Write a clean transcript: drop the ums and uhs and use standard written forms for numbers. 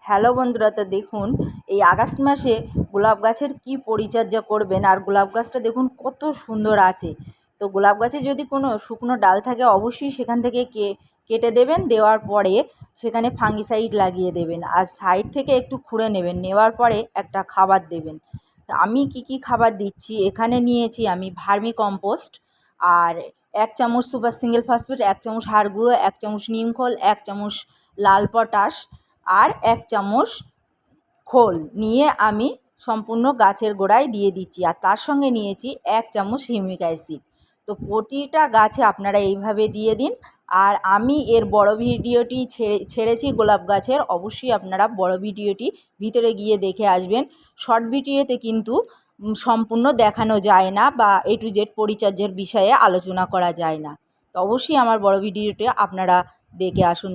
Hello বন্ধুরা, তো দেখুন এই আগস্ট মাসে গোলাপ গাছের কি পরিচর্যা করবেন। আর গোলাপ গাছটা দেখুন কত সুন্দর আছে। তো গোলাপ গাছে যদি কোনো শুকনো ডাল থাকে অবশ্যই সেখান থেকে কেটে দেবেন। দেওয়ার পরে সেখানে ফাঙ্গিসাইড লাগিয়ে দেবেন, আর সাইড থেকে একটু খুঁড়ে নেবেন। নেওয়ার পরে একটা খাবার দেবেন। তো আমি কি খাবার দিচ্ছি এখানে নিয়েছি, আমি ভার্মি কম্পোস্ট, আর 1 চামচ সুপার সিঙ্গেল ফসফেট, 1 চামচ হাড় গুঁড়ো, 1 চামচ নিমখোল, 1 চামচ লাল পটাশ, আর 1 চামচ খোল নিয়ে আমি সম্পূর্ণ গাছের গোড়ায় দিয়ে দিচ্ছি। আর তার সঙ্গে নিয়েছি 1 চামচ হিউমিক অ্যাসিড। তো প্রতিটা গাছে আপনারা এইভাবে দিয়ে দিন। আর আমি এর বড় ভিডিওটি ছেড়েছি গোলাপ গাছের, অবশ্যই আপনারা বড় ভিডিওটি ভিতরে গিয়ে দেখে আসবেন। শর্ট ভিডিওতে কিন্তু সম্পূর্ণ দেখানো যায় না, বা A to Z পরিচর্যার বিষয়ে আলোচনা করা যায় না। তো অবশ্যই আমার বড় ভিডিওটি আপনারা দেখে আসুন।